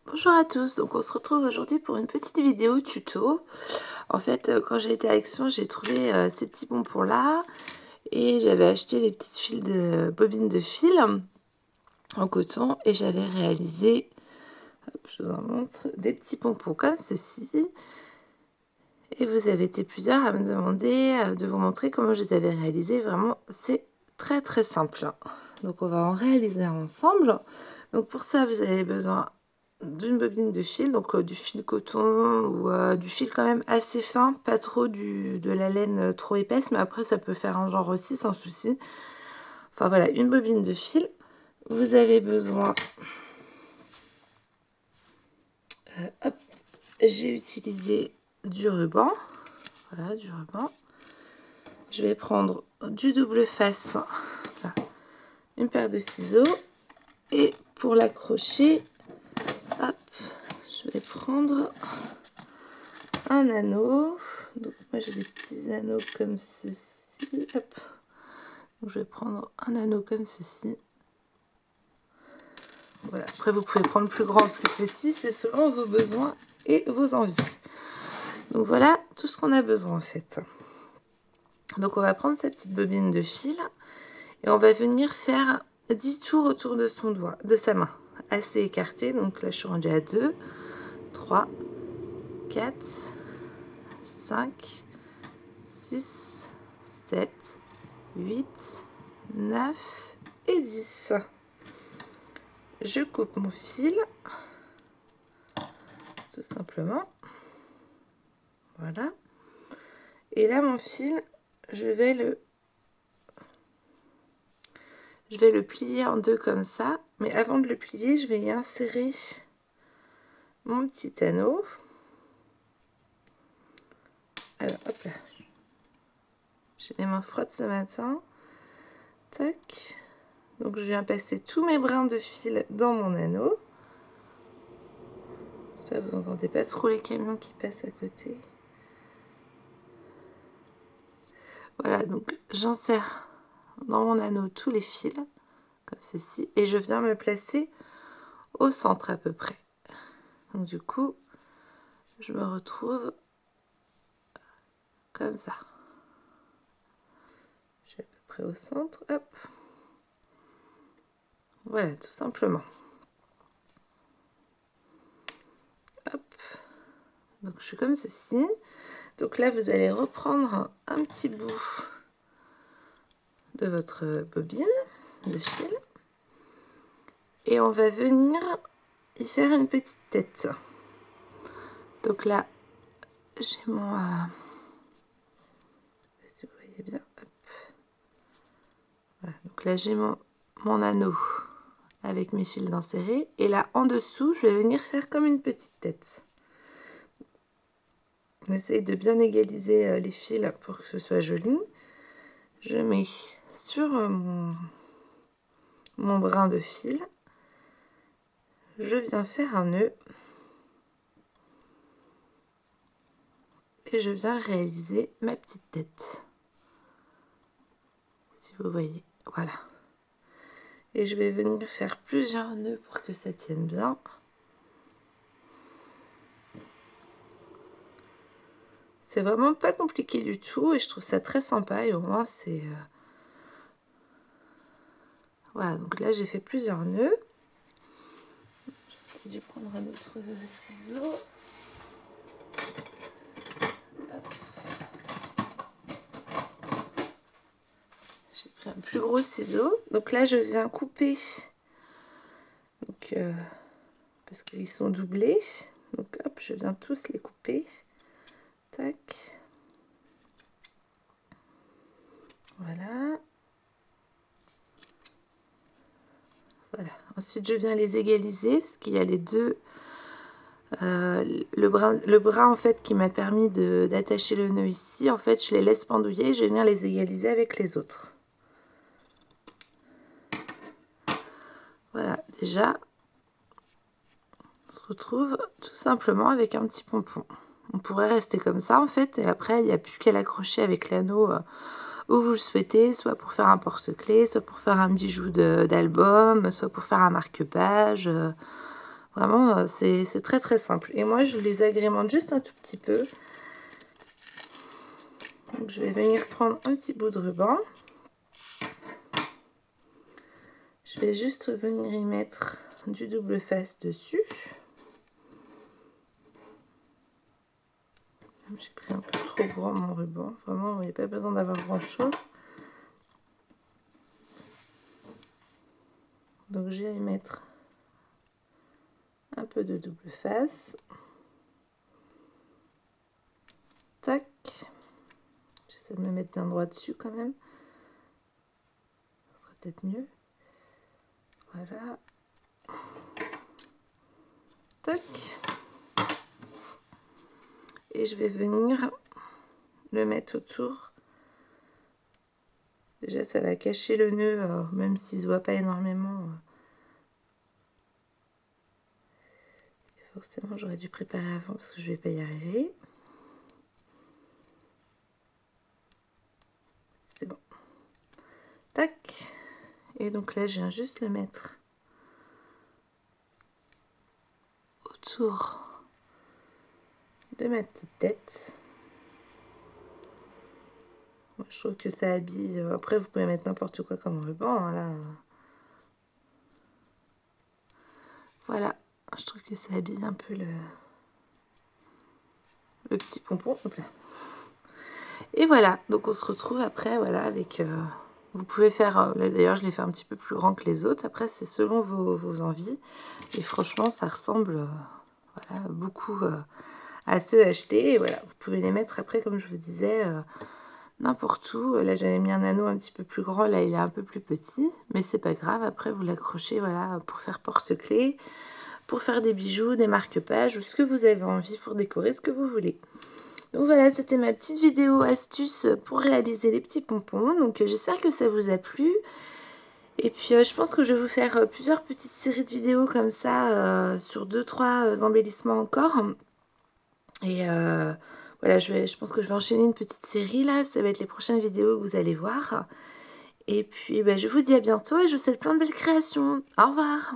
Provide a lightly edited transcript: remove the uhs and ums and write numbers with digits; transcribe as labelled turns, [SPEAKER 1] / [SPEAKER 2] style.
[SPEAKER 1] Bonjour à tous, donc on se retrouve aujourd'hui pour une petite vidéo tuto. En fait, quand j'ai été à Action, j'ai trouvé ces petits pompons là et j'avais acheté les petites fils de bobines de fil en coton et j'avais réalisé, hop, je vous en montre, des petits pompons comme ceci. Et vous avez été plusieurs à me demander de vous montrer comment je les avais réalisés. Vraiment, c'est très très simple. Donc on va en réaliser ensemble. Donc pour ça, vous avez besoin d'une bobine de fil, donc du fil coton ou du fil quand même assez fin, pas trop de la laine trop épaisse, mais après ça peut faire un genre aussi sans souci. Enfin voilà, une bobine de fil. Vous avez besoin, hop, j'ai utilisé du ruban, voilà, du ruban. Je vais prendre du double face, voilà, une paire de ciseaux, et pour l'accrocher, hop, je vais prendre un anneau. Donc moi j'ai des petits anneaux comme ceci, hop. Donc je vais prendre un anneau comme ceci. Voilà. Après vous pouvez prendre plus grand, plus petit, c'est selon vos besoins et vos envies. Donc voilà tout ce qu'on a besoin en fait. Donc on va prendre sa petite bobine de fil et on va venir faire 10 tours autour de son doigt, de sa main, assez écarté. Donc là je suis rendue à 2, 3, 4, 5, 6, 7, 8, 9 et 10. Je coupe mon fil, tout simplement. Voilà. Et là, mon fil, je vais le plier en deux comme ça. Mais avant de le plier, je vais y insérer mon petit anneau. Alors, hop là. J'ai les mains froides ce matin. Tac. Donc, je viens passer tous mes brins de fil dans mon anneau. J'espère que vous n'entendez pas trop les camions qui passent à côté. Voilà, donc j'insère dans mon anneau tous les fils, comme ceci, et je viens me placer au centre à peu près. Donc du coup, je me retrouve comme ça. Je suis à peu près au centre, hop. Voilà, tout simplement. Hop. Donc je suis comme ceci. Donc là, vous allez reprendre un petit bout de votre bobine de fil. Et on va venir y faire une petite tête. Donc là, j'ai mon... si vous voyez bien. Hop. Voilà. Donc là, j'ai mon anneau avec mes fils d'insérer. Et là, en dessous, je vais venir faire comme une petite tête. On essaye de bien égaliser les fils pour que ce soit joli. Je mets sur mon brin de fil. Je viens faire un nœud. Et je viens réaliser ma petite tête. Si vous voyez, voilà. Et je vais venir faire plusieurs nœuds pour que ça tienne bien. C'est vraiment pas compliqué du tout et je trouve ça très sympa et au moins c'est... Voilà, donc là j'ai fait plusieurs nœuds. J'ai dû prendre un autre ciseau. J'ai pris un plus gros ciseau. Donc là je viens couper. Donc, parce qu'ils sont doublés. Donc hop, je viens tous les couper. Tac. Voilà. Voilà. Ensuite, je viens les égaliser parce qu'il y a les deux. Le bras en fait qui m'a permis d'attacher le nœud ici, en fait, je les laisse pendouiller. Je vais venir les égaliser avec les autres. Voilà, déjà, on se retrouve tout simplement avec un petit pompon. On pourrait rester comme ça en fait, et après, il n'y a plus qu'à l'accrocher avec l'anneau où vous le souhaitez, soit pour faire un porte-clés, soit pour faire un bijou d'album, soit pour faire un marque-page. Vraiment, c'est très très simple. Et moi, je les agrémente juste un tout petit peu. Donc, je vais venir prendre un petit bout de ruban. Je vais juste venir y mettre du double face dessus. J'ai pris un peu trop grand mon ruban. Vraiment, il n'y a pas besoin d'avoir grand chose. Donc, je vais y mettre un peu de double face. Tac. J'essaie de me mettre d'un droit dessus quand même. Ça sera peut-être mieux. Voilà. Tac. Et je vais venir le mettre autour. Déjà, ça va cacher le nœud, même s'il ne se voit pas énormément. Forcément, j'aurais dû préparer avant parce que je ne vais pas y arriver. C'est bon. Tac. Et donc là, je viens juste le mettre autour de ma petite tête. Moi, je trouve que ça habille. Après, vous pouvez mettre n'importe quoi comme ruban. Hein, là. Voilà. Je trouve que ça habille un peu le petit pompon. Hop là. Et voilà. Donc, on se retrouve après, voilà, avec... vous pouvez faire... D'ailleurs, je l'ai fait un petit peu plus grand que les autres. Après, c'est selon vos envies. Et franchement, ça ressemble voilà, beaucoup à ceux achetés. Et voilà, vous pouvez les mettre après, comme je vous disais... n'importe où. Là, j'avais mis un anneau un petit peu plus grand. Là, il est un peu plus petit. Mais c'est pas grave. Après, vous l'accrochez, voilà, pour faire porte-clés, pour faire des bijoux, des marque-pages, ou ce que vous avez envie pour décorer ce que vous voulez. Donc voilà, c'était ma petite vidéo astuce pour réaliser les petits pompons. Donc j'espère que ça vous a plu. Et puis je pense que je vais vous faire plusieurs petites séries de vidéos comme ça sur 2-3 embellissements encore. Et voilà, je pense que je vais enchaîner une petite série là. Ça va être les prochaines vidéos que vous allez voir. Et puis je vous dis à bientôt et je vous souhaite plein de belles créations. Au revoir!